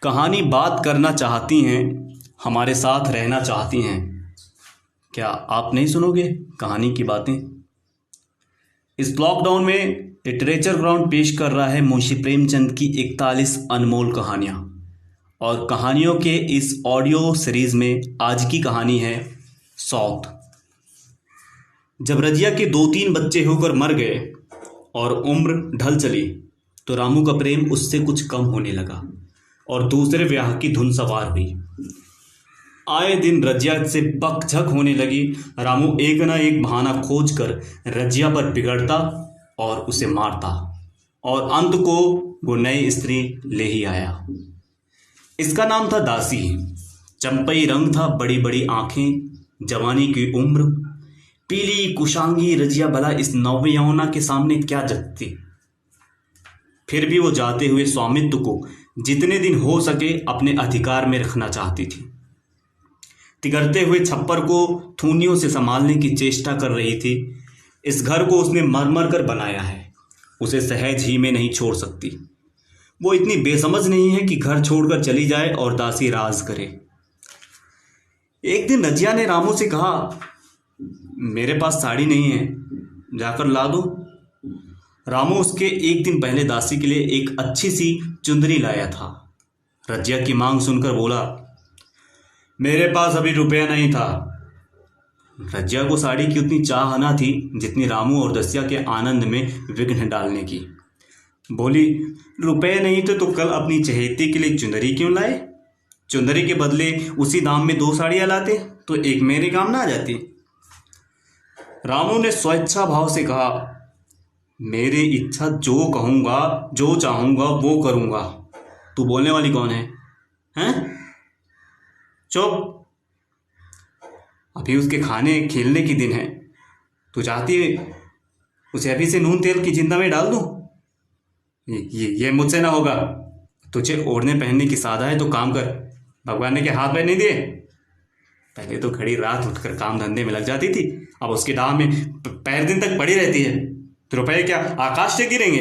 कहानी बात करना चाहती हैं, हमारे साथ रहना चाहती हैं। क्या आप नहीं सुनोगे कहानी की बातें? इस लॉकडाउन में लिटरेचर ग्राउंड पेश कर रहा है मुंशी प्रेमचंद की 41 अनमोल कहानियाँ। और कहानियों के इस ऑडियो सीरीज में आज की कहानी है सौत। जब रजिया के 2-3 बच्चे होकर मर गए और उम्र ढल चली तो रामू का प्रेम उससे कुछ कम होने लगा और दूसरे ब्याह की धुन सवार हुई। आए दिन रजिया से बकझक होने लगी। रामू एक ना एक बहाना खोजकर रजिया पर बिगड़ता और उसे मारता और अंत को वो नई स्त्री ले ही आया। इसका नाम था दासी। चंपई रंग था, बड़ी बड़ी आंखें, जवानी की उम्र, पीली कुशांगी रजिया भला इस नौयौवना के सामने क्या जगती। फिर भी वो जाते हुए स्वामित्व को जितने दिन हो सके अपने अधिकार में रखना चाहती थी। तिगड़ते हुए छप्पर को थूनियों से संभालने की चेष्टा कर रही थी। इस घर को उसने मर कर बनाया है, उसे सहज ही में नहीं छोड़ सकती। वो इतनी बेसमझ नहीं है कि घर छोड़कर चली जाए और दासी राज करे। एक दिन रजिया ने रामू से कहा, मेरे पास साड़ी नहीं है, जाकर ला दो। रामू उसके एक दिन पहले दासी के लिए एक अच्छी सी चुंदरी लाया था। रजिया की मांग सुनकर बोला, मेरे पास अभी रुपया नहीं था। रजिया को साड़ी की उतनी चाह न थी जितनी रामू और दसिया के आनंद में विघ्न डालने की। बोली, रुपये नहीं तो कल अपनी चहेती के लिए चुंदरी क्यों लाए? चुंदरी के बदले उसी दाम में 2 साड़ियाँ लाते तो एक मेरे काम ना आ जाती। रामू ने स्वेच्छा भाव से कहा, मेरी इच्छा जो कहूँगा, जो चाहूँगा वो करूँगा। तू बोलने वाली कौन है? हैं? चुप। अभी उसके खाने खेलने की दिन है। तू चाहती है उसे अभी से नून तेल की चिंता में डाल दूँ? ये मुझसे ना होगा। तुझे ओढ़ने पहनने की साधा है तो काम कर। भगवान ने क्या हाथ पैर नहीं दिए? पहले तो खड़ी रात उठकर काम धंधे में लग जाती थी, अब उसके दाम में पैर दिन तक पड़ी रहती है। तो रुपये क्या आकाश से गिरेंगे?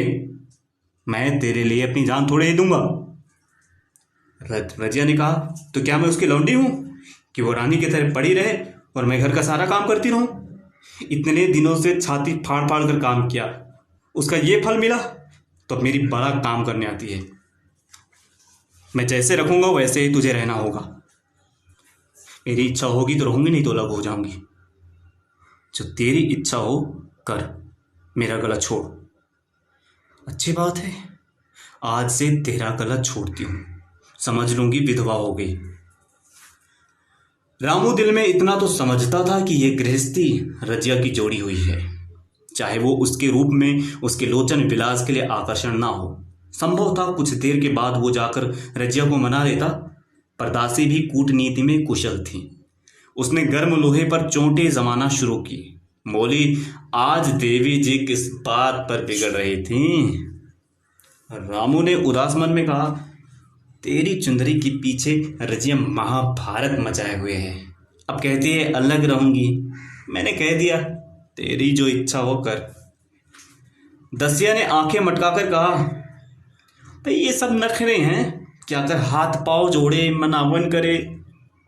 मैं तेरे लिए अपनी जान थोड़े ही दूंगा। रजिया ने कहा, तो क्या मैं उसकी लौंडी हूँ कि वो रानी की तरह पड़ी रहे और मैं घर का सारा काम करती रहूं? इतने दिनों से छाती फाड़ फाड़ कर काम किया, उसका ये फल मिला तो अब मेरी बड़ा काम करने आती है। मैं जैसे रखूंगा वैसे ही तुझे रहना होगा। मेरी इच्छा होगी तो रहूंगी, नहीं तो अलग हो जाऊंगी। जो तेरी इच्छा हो कर, मेरा गला छोड़। अच्छी बात है, आज से तेरा गला छोड़ती हूँ, समझ लूंगी विधवा हो गई। रामू दिल में इतना तो समझता था कि ये गृहस्थी रजिया की जोड़ी हुई है, चाहे वो उसके रूप में उसके लोचन विलास के लिए आकर्षण ना हो। संभव था कुछ देर के बाद वो जाकर रजिया को मना लेता, पर दासी भी कूटनीति में कुशल थी। उसने गर्म लोहे पर चोंटे जमाना शुरू की। बोली, आज देवी जी किस बात पर बिगड़ रही थी? रामू ने उदास मन में कहा, तेरी चुंदरी के पीछे रजिया महाभारत मचाए हुए है। अब कहती है अलग रहूंगी। मैंने कह दिया, तेरी जो इच्छा हो कर। दसिया ने आंखें मटकाकर कहा, भाई ये सब नखरे हैं क्या? कर हाथ पाँव जोड़े, मनावन करे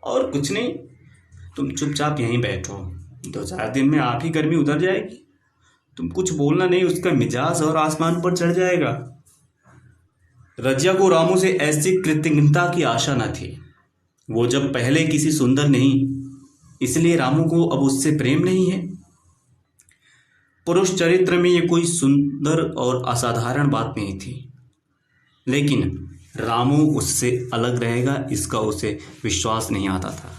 और कुछ नहीं। तुम चुपचाप यहीं बैठो, 2-4 दिन में आप ही गर्मी उतर जाएगी। तुम कुछ बोलना नहीं, उसका मिजाज और आसमान पर चढ़ जाएगा। रजिया को रामू से ऐसी कृतज्ञता की आशा न थी। वो जब पहले किसी सुंदर नहीं, इसलिए रामू को अब उससे प्रेम नहीं है। पुरुष चरित्र में ये कोई सुंदर और असाधारण बात नहीं थी, लेकिन रामू उससे अलग रहेगा इसका उसे विश्वास नहीं आता था।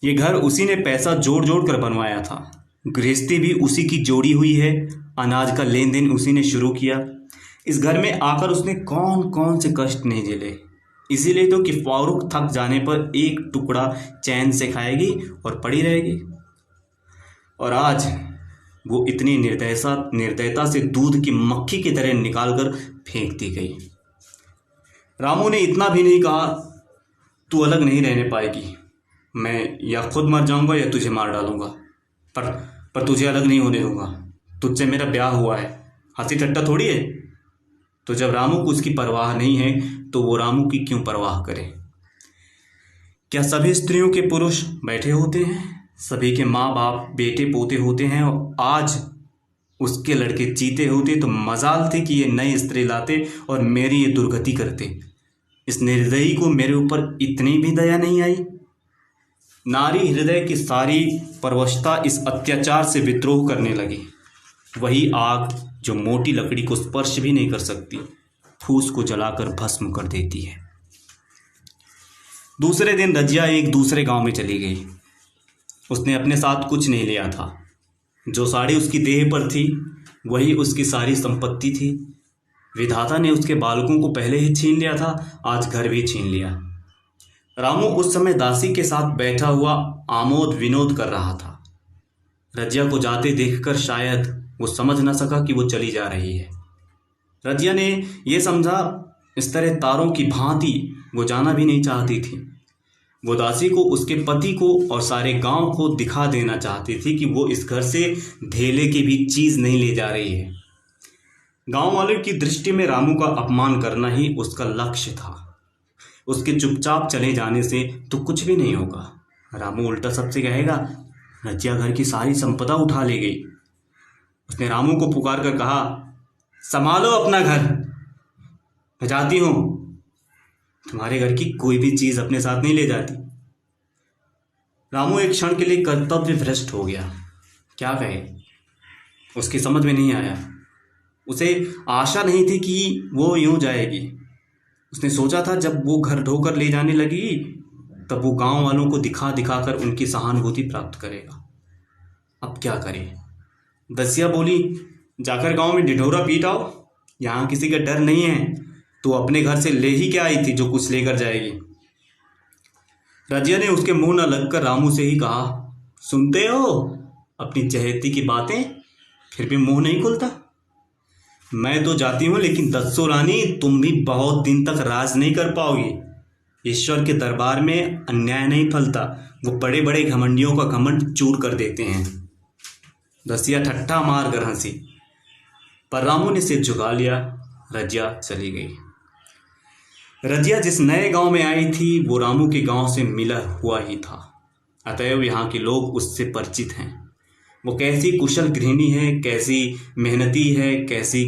ये घर उसी ने पैसा जोड़ जोड़ कर बनवाया था, गृहस्थी भी उसी की जोड़ी हुई है, अनाज का लेन देन उसी ने शुरू किया। इस घर में आकर उसने कौन कौन से कष्ट नहीं झेले। इसीलिए तो कि फारूक थक जाने पर एक टुकड़ा चैन से खाएगी और पड़ी रहेगी। और आज वो इतनी निर्दयता से दूध की मक्खी की तरह निकालकर फेंक दी गई। रामू ने इतना भी नहीं कहा, तू अलग नहीं रहने पाएगी। मैं या खुद मर जाऊंगा या तुझे मार डालूंगा, पर तुझे अलग नहीं होने दूंगा। तुझसे मेरा ब्याह हुआ है, हंसी ठट्टा थोड़ी है। तो जब रामू को उसकी परवाह नहीं है तो वो रामू की क्यों परवाह करे? क्या सभी स्त्रियों के पुरुष बैठे होते हैं? सभी के माँ बाप बेटे पोते होते हैं और आज उसके लड़के जीते होते तो मजाल थे कि ये नई स्त्री लाते और मेरी ये दुर्गति करते। इस निर्दयी को मेरे ऊपर इतनी भी दया नहीं आई। नारी हृदय की सारी परवशता इस अत्याचार से विद्रोह करने लगी। वही आग जो मोटी लकड़ी को स्पर्श भी नहीं कर सकती, फूस को जलाकर भस्म कर देती है। दूसरे दिन रजिया एक दूसरे गांव में चली गई। उसने अपने साथ कुछ नहीं लिया था। जो साड़ी उसकी देह पर थी वही उसकी सारी संपत्ति थी। विधाता ने उसके बालकों को पहले ही छीन लिया था, आज घर भी छीन लिया। रामू उस समय दासी के साथ बैठा हुआ आमोद विनोद कर रहा था। रजिया को जाते देखकर शायद वो समझ न सका कि वो चली जा रही है। रजिया ने यह समझा इस तरह तारों की भांति वो जाना भी नहीं चाहती थी। वो दासी को, उसके पति को और सारे गांव को दिखा देना चाहती थी कि वो इस घर से ढेले की भी चीज नहीं ले जा रही है। गांव वालों की दृष्टि में रामू का अपमान करना ही उसका लक्ष्य था। उसके चुपचाप चले जाने से तो कुछ भी नहीं होगा। रामू उल्टा सबसे कहेगा, रजिया घर की सारी संपदा उठा ले गई। उसने रामू को पुकार कर कहा, संभालो अपना घर, मैं जाती हूं। तुम्हारे घर की कोई भी चीज अपने साथ नहीं ले जाती। रामू एक क्षण के लिए कर्तव्य भ्रष्ट हो गया। क्या कहे, उसकी समझ में नहीं आया। उसे आशा नहीं थी कि वो यूं जाएगी। उसने सोचा था जब वो घर ढोकर ले जाने लगी तब वो गांव वालों को दिखा दिखाकर उनकी सहानुभूति प्राप्त करेगा। अब क्या करे? दसिया बोली, जाकर गांव में ढिढोरा पीट आओ, यहाँ किसी का डर नहीं है। तो अपने घर से ले ही क्या आई थी जो कुछ लेकर जाएगी? रजिया ने उसके मुंह न लगकर रामू से ही कहा, सुनते हो अपनी चहेती की बातें, फिर भी मुंह नहीं खुलता। मैं तो जाती हूं, लेकिन दस्सो रानी, तुम भी बहुत दिन तक राज नहीं कर पाओगी। ईश्वर के दरबार में अन्याय नहीं फलता, वो बड़े बड़े घमंडियों का घमंड चूर कर देते हैं। दसिया ठट्ठा मार कर हंसी, पर रामू ने सिर झुका लिया। रजिया चली गई। रजिया जिस नए गांव में आई थी वो रामू के गांव से मिला हुआ ही था, अतएव यहाँ के लोग उससे परिचित हैं। वो कैसी कुशल गृहिणी है, कैसी मेहनती है, कैसी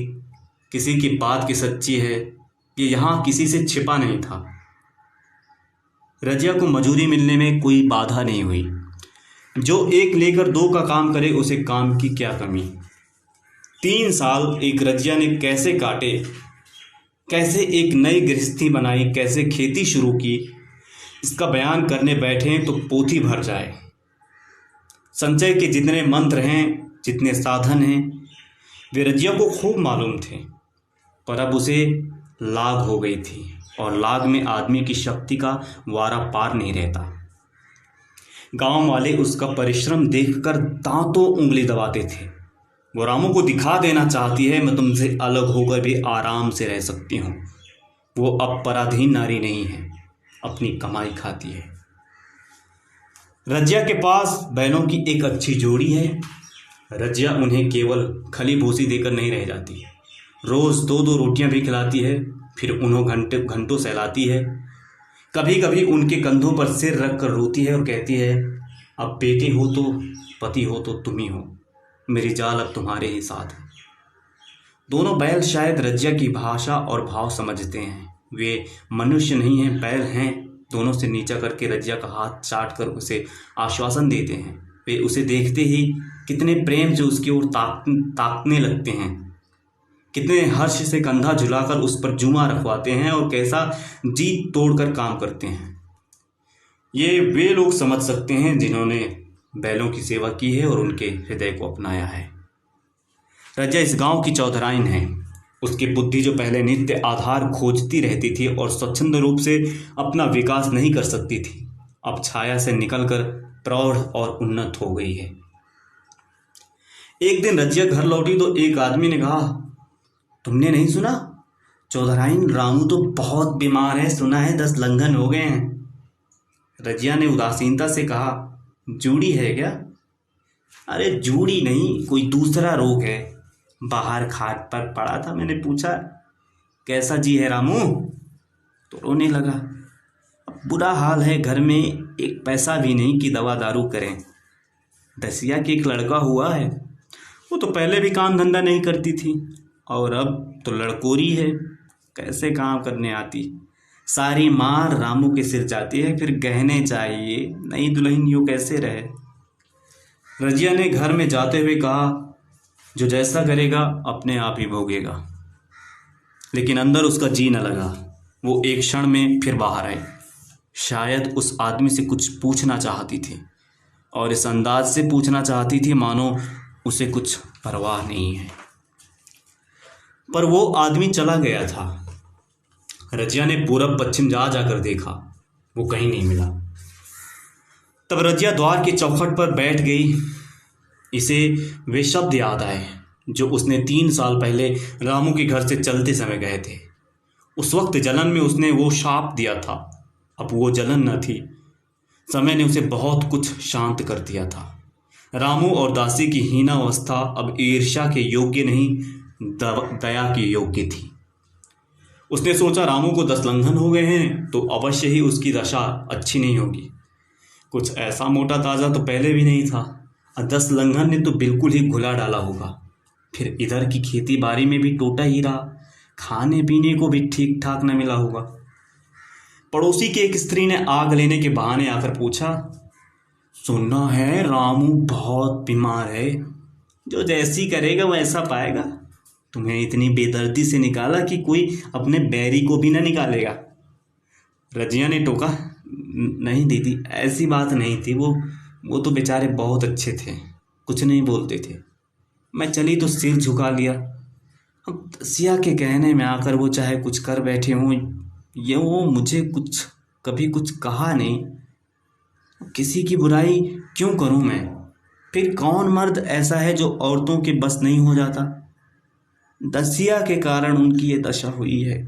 किसी की बात की सच्ची है, ये यहाँ किसी से छिपा नहीं था। रजिया को मजूरी मिलने में कोई बाधा नहीं हुई। जो एक लेकर दो का काम करे उसे काम की क्या कमी। 3 साल एक रजिया ने कैसे काटे, कैसे एक नई गृहस्थी बनाई, कैसे खेती शुरू की, इसका बयान करने बैठे तो पोथी भर जाए। संचय के जितने मंत्र हैं, जितने साधन हैं, वे रजिया को खूब मालूम थे। पर अब उसे लाग हो गई थी और लाग में आदमी की शक्ति का वारा पार नहीं रहता। गांव वाले उसका परिश्रम देखकर दांतों उंगली दबाते थे। वो रामू को दिखा देना चाहती है, मैं तुमसे अलग होकर भी आराम से रह सकती हूँ। वो अब पराधीन नारी नहीं है, अपनी कमाई खाती है। रजिया के पास बैलों की एक अच्छी जोड़ी है। रजिया उन्हें केवल खली भूसी देकर नहीं रह जाती, रोज 2-2 रोटियां भी खिलाती है, फिर उन्हें घंटों सहलाती है। कभी कभी उनके कंधों पर सिर रख कर रोती है और कहती है, अब बेटी हो तो पति हो तो तुम ही हो, मेरी जाल अब तुम्हारे ही साथ है। दोनों बैल शायद रजिया की भाषा और भाव समझते हैं। वे मनुष्य नहीं हैं, बैल हैं। दोनों से नीचा करके रजिया का हाथ चाट कर उसे आश्वासन देते हैं। वे उसे देखते ही कितने प्रेम से उसकी ओर ताकने लगते हैं, कितने हर्ष से कंधा झुलाकर उस पर जुमा रखवाते हैं और कैसा जी तोड़कर काम करते हैं। ये वे लोग समझ सकते हैं जिन्होंने बैलों की सेवा की है और उनके हृदय को अपनाया है। रजिया इस गांव की चौधराइन है। उसकी बुद्धि जो पहले नित्य आधार खोजती रहती थी और स्वच्छंद रूप से अपना विकास नहीं कर सकती थी, अब छाया से निकलकर प्रौढ़ और उन्नत हो गई है। एक दिन रजिया घर लौटी तो एक आदमी ने कहा, तुमने नहीं सुना, चौधराइन रामू तो बहुत बीमार है, सुना है 10 लंघन हो गए हैं। रजिया ने उदासीनता से कहा, जूड़ी है क्या? अरे जूड़ी नहीं, कोई दूसरा रोग है, बाहर खाट पर पड़ा था, मैंने पूछा। कैसा जी है रामू? तो रोने लगा। अब बुरा हाल है, घर में एक पैसा भी नहीं कि दवा दारू करें। दसिया के एक लड़का हुआ है, वो तो पहले भी काम धंधा नहीं करती थी और अब तो लड़कोरी है, कैसे काम करने आती। सारी मार रामू के सिर जाती है, फिर गहने चाहिए, नई दुल्हन यूँ कैसे रहे। रजिया ने घर में जाते हुए कहा, जो जैसा करेगा अपने आप ही भोगेगा। लेकिन अंदर उसका जी न लगा। वो एक क्षण में फिर बाहर आई। शायद उस आदमी से कुछ पूछना चाहती थी और इस अंदाज से पूछना चाहती थी मानो उसे कुछ परवाह नहीं है। पर वो आदमी चला गया था। रजिया ने पूरब पश्चिम जा जाकर देखा, वो कहीं नहीं मिला। तब रजिया द्वार की चौखट पर बैठ गई। इसे वे शब्द याद आए जो उसने 3 साल पहले रामू के घर से चलते समय गए थे। उस वक्त जलन में उसने वो शाप दिया था। अब वो जलन न थी, समय ने उसे बहुत कुछ शांत कर दिया था। रामू और दासी की हीनावस्था अब ईर्ष्या के योग्य नहीं, दया के योग्य थी। उसने सोचा रामू को 10 लंघन हो गए हैं तो अवश्य ही उसकी दशा अच्छी नहीं होगी। कुछ ऐसा मोटा ताज़ा तो पहले भी नहीं था, 10 लंघन ने तो बिल्कुल ही घुला डाला होगा। फिर इधर की खेती बाड़ी में भी टोटा ही रहा, खाने पीने को भी ठीक ठाक न मिला होगा। पड़ोसी की एक स्त्री ने आग लेने के बहाने आकर पूछा, सुनना है रामू बहुत बीमार है, जो जैसी करेगा वैसा पाएगा। तुम्हें इतनी बेदर्दी से निकाला कि कोई अपने बैरी को भी ना निकालेगा। रजिया ने टोका, नहीं दीदी, ऐसी बात नहीं थी। वो तो बेचारे बहुत अच्छे थे, कुछ नहीं बोलते थे। मैं चली तो सिर झुका लिया। अब दसिया के कहने में आकर वो चाहे कुछ कर बैठे हों, ये वो मुझे कभी कुछ कहा नहीं। किसी की बुराई क्यों करूं मैं? फिर कौन मर्द ऐसा है जो औरतों के बस नहीं हो जाता? दसिया के कारण उनकी ये दशा हुई है।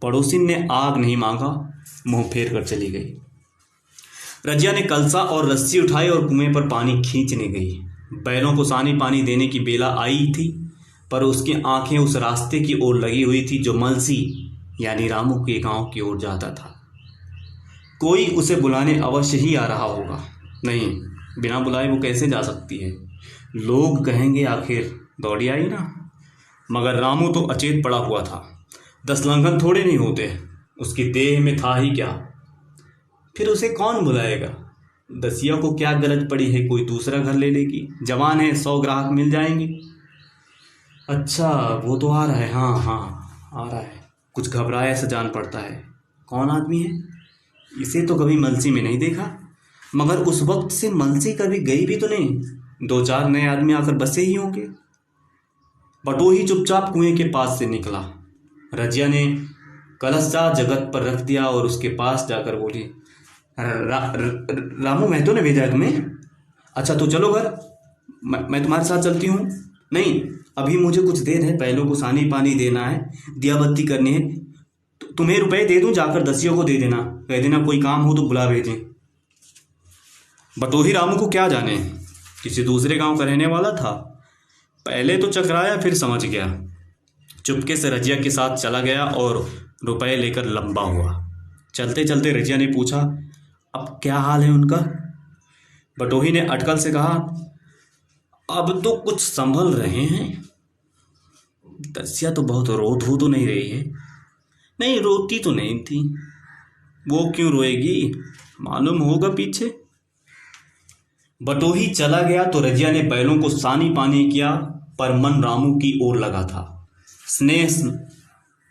पड़ोसिन ने आग नहीं मांगा, मुंह फेर कर चली गई। रजिया ने कलसा और रस्सी उठाई और कुएं पर पानी खींचने गई। बैलों को सानी पानी देने की बेला आई थी, पर उसकी आंखें उस रास्ते की ओर लगी हुई थी जो मलसी यानी रामू के गांव की ओर जाता था। कोई उसे बुलाने अवश्य ही आ रहा होगा। नहीं, बिना बुलाए वो कैसे जा सकती है? लोग कहेंगे आखिर दौड़ी आई ना। मगर रामू तो अचेत पड़ा हुआ था। 10 लंघन थोड़े नहीं होते, उसकी देह में था ही क्या। फिर उसे कौन बुलाएगा? दसिया को क्या गलत पड़ी है, कोई दूसरा घर ले लेगी, जवान है, 100 ग्राहक मिल जाएंगे। अच्छा, वो तो आ रहा है। हाँ आ रहा है। कुछ घबराया सा जान पड़ता है। कौन आदमी है? इसे तो कभी मलसी में नहीं देखा, मगर उस वक्त से मलसी कभी गई भी तो नहीं। 2-4 नए आदमी आकर बसे ही होंगे। बटोही चुपचाप कुएं के पास से निकला। रजिया ने कलशा जगत पर रख दिया और उसके पास जाकर बोली, रामू महतो ने भेजा है तुम्हें? अच्छा तो चलो घर, मैं तुम्हारे साथ चलती हूँ। नहीं, अभी मुझे कुछ देर है, बैलों को सानी पानी देना है, दिया बत्ती करनी है। तुम्हें रुपए दे दूं, जाकर दसियों को दे देना, कह देना कोई काम हो तो बुला भेजें। बटोही रामू को क्या जाने, किसी दूसरे गांव का रहने वाला था। पहले तो चकराया, फिर समझ गया। चुपके से रजिया के साथ चला गया और रुपए लेकर लंबा हुआ। चलते चलते रजिया ने पूछा, अब क्या हाल है उनका? बटोही ने अटकल से कहा, अब तो कुछ संभल रहे हैं। दसिया तो बहुत रो तो नहीं रही है। नहीं, रोती तो नहीं थी। वो क्यों रोएगी, मालूम होगा पीछे। बटोही चला गया तो रजिया ने बैलों को सानी पानी किया, पर मन रामू की ओर लगा था। स्नेह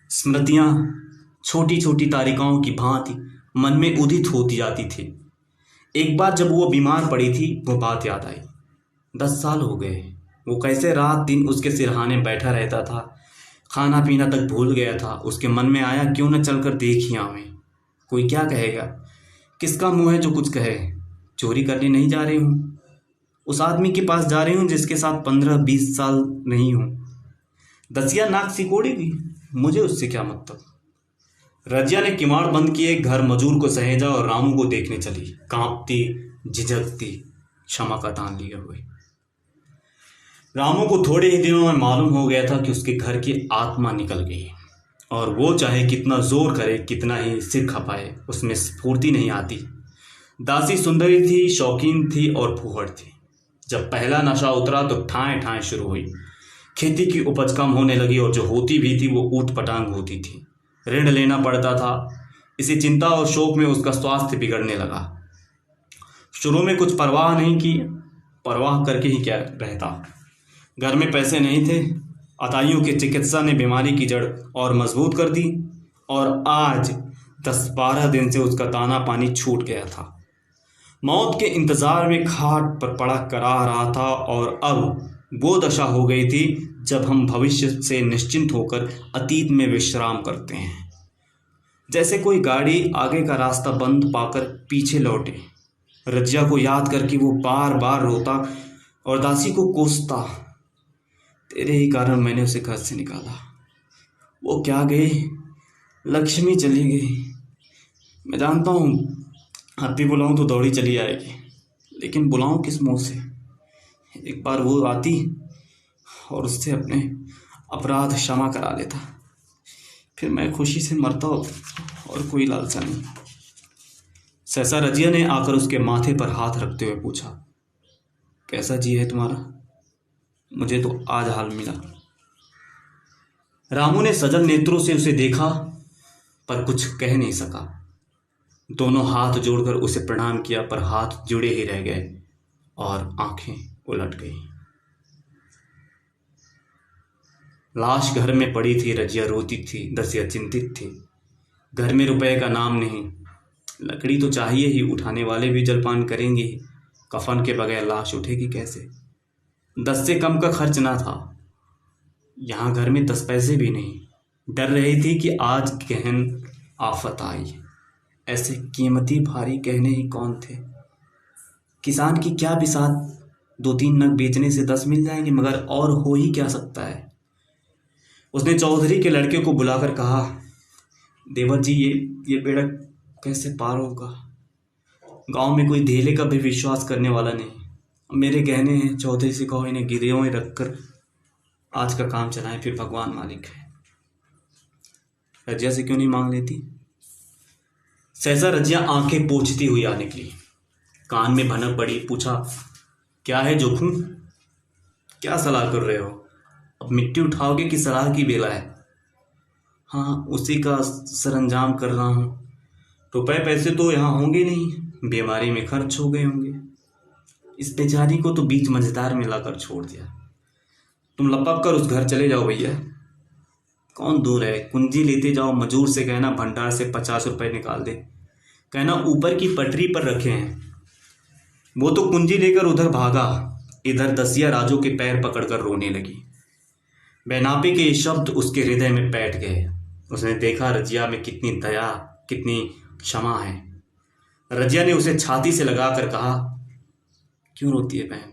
स्मृतियां छोटी छोटी तारिकाओं की भांति मन में उदित होती जाती थी। एक बार जब वो बीमार पड़ी थी, वो बात याद आई। 10 साल हो गए, वो कैसे रात दिन उसके सिरहाने बैठा रहता था, खाना पीना तक भूल गया था। उसके मन में आया, क्यों न चलकर देख ही आवें। कोई क्या कहेगा, किसका मुंह है जो कुछ कहे। चोरी करने नहीं जा रही हूँ, उस आदमी के पास जा रही हूँ जिसके साथ 15-20 साल नहीं हूँ। दसिया नाक सिकोड़ेगी, मुझे उससे क्या मतलब। रजिया ने किवाड़ बंद किए, घर मजूर को सहेजा और रामू को देखने चली, कांपती झिझकती, क्षमा का दान लिए हुए। रामू को थोड़े ही दिनों में मालूम हो गया था कि उसके घर की आत्मा निकल गई और वो चाहे कितना जोर करे, कितना ही सिर खपाए, उसमें स्फूर्ति नहीं आती। दासी सुंदरी थी, शौकीन थी और फूहड़ थी। जब पहला नशा उतरा तो ठाएं ठाएं शुरू हुई। खेती की उपज कम होने लगी और जो होती भी थी वो ऊट पटांग होती थी। ऋण लेना पड़ता था। इसी चिंता और शोक में उसका स्वास्थ्य बिगड़ने लगा। शुरू में कुछ परवाह नहीं की, परवाह करके ही क्या रहता। घर में पैसे नहीं थे। अताइयों की चिकित्सा ने बीमारी की जड़ और मजबूत कर दी और आज 10-12 दिन से उसका दाना पानी छूट गया था। मौत के इंतजार में खाट पर पड़ा करा रहा था और अब वो दशा हो गई थी जब हम भविष्य से निश्चिंत होकर अतीत में विश्राम करते हैं। जैसे कोई गाड़ी आगे का रास्ता बंद पाकर पीछे लौटे। रजिया को याद करके वो बार बार रोता और दासी को कोसता, तेरे ही कारण मैंने उसे घर से निकाला। वो क्या गई, लक्ष्मी चली गई। मैं जानता हूँ अब भी बुलाऊं तो दौड़ी चली आएगी, लेकिन बुलाऊं किस मुंह से। एक बार वो आती और उससे अपने अपराध क्षमा करा लेता, फिर मैं खुशी से मरता और कोई लालसा नहीं। सहसा रजिया ने आकर उसके माथे पर हाथ रखते हुए पूछा, कैसा जी है तुम्हारा? मुझे तो आज हाल मिला। रामू ने सजल नेत्रों से उसे देखा पर कुछ कह नहीं सका। दोनों हाथ जोड़कर उसे प्रणाम किया पर हाथ जुड़े ही रह गए और आंखें उलट गई। लाश घर में पड़ी थी। रजिया रोती थी, दसिया चिंतित थी। घर में रुपए का नाम नहीं। लकड़ी तो चाहिए ही, उठाने वाले भी जलपान करेंगे ही। कफन के बगैर लाश उठेगी कैसे? 10 से कम का खर्च ना था। यहाँ घर में 10 पैसे भी नहीं। डर रही थी कि आज गहन आफत आई। ऐसे कीमती भारी गहने ही कौन थे? किसान की क्या बिसात, 2-3 नग बेचने से 10 मिल जाएंगे, मगर और हो ही क्या सकता है। उसने चौधरी के लड़के को बुलाकर कहा, देवर जी ये बेड़ा कैसे पार होगा? गांव में कोई धेले का भी विश्वास करने वाला नहीं। मेरे गहने हैं, चौधरी से कहो इन्हें गिरवियों में रखकर आज का काम चलाएं, फिर भगवान मालिक है। रजिया से क्यों नहीं मांग लेती? सहसा रजिया आंखें पोंछती हुई आ निकली। कान में भनक पड़ी, पूछा, क्या है जोखिम? क्या सलाह कर रहे हो? अब मिट्टी उठाओगे कि सलाह की बेला है? हाँ, उसी का सरंजाम कर रहा हूँ। रुपए पैसे तो यहाँ होंगे नहीं, बीमारी में खर्च हो गए होंगे। इस बेचारी को तो बीच मझधार में लाकर छोड़ दिया। तुम लपक कर उस घर चले जाओ भैया। कौन दूर है, कुंजी लेते जाओ। मजूर से कहना भंडार से 50 रुपए निकाल दे। कहना ऊपर की पटरी पर रखे हैं। वो तो कुंजी लेकर उधर भागा। इधर दसिया राजू के पैर पकड़कर रोने लगी। बेनापी के ये शब्द उसके हृदय में बैठ गए। उसने देखा रजिया में कितनी दया, कितनी क्षमा है। रजिया ने उसे छाती से लगाकर कहा, क्यों रोती है बहन?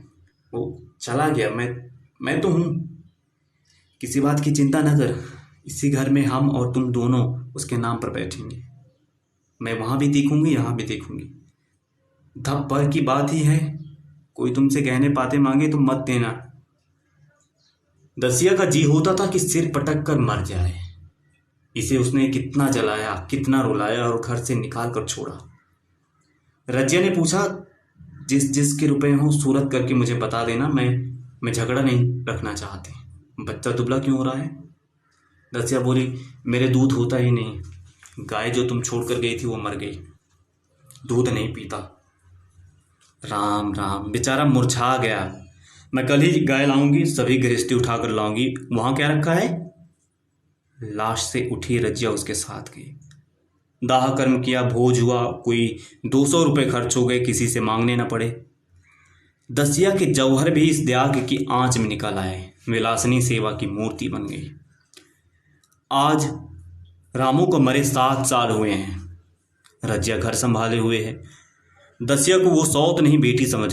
वो चला गया, मैं तो हूं। किसी बात की चिंता न कर। इसी घर में हम और तुम दोनों उसके नाम पर बैठेंगे। मैं वहां भी देखूंगी, यहां भी देखूंगी। धप भर की बात ही है। कोई तुमसे गहने पाते मांगे तो मत देना। दसिया का जी होता था कि सिर पटक कर मर जाए। इसे उसने कितना जलाया, कितना रुलाया और घर से निकाल कर छोड़ा। रजिया ने पूछा, जिसके रुपए हों सूरत करके मुझे बता देना। मैं झगड़ा नहीं रखना चाहती। बच्चा दुबला क्यों हो रहा है? दसिया बोली, मेरे दूध होता ही नहीं। गाय जो तुम छोड़ कर गई थी वो मर गई, दूध नहीं पीता। राम राम, बेचारा मुरझा गया। मैं कल ही गाय लाऊंगी, सभी गृहस्थी उठाकर लाऊंगी। वहां क्या रखा है? लाश से उठी रजिया उसके साथ गई। दाह कर्म किया, भोज हुआ, कोई 200 रुपये खर्च हो गए, किसी से मांगने न पड़े। दसिया के जौहर भी इस त्याग की आंच में निकल आए। विलासनी सेवा की मूर्ति बन गई। आज रामू को मरे 7 साल हुए हैं। रजिया घर संभाले हुए है। दसिया को वो सौत नहीं बेटी समझ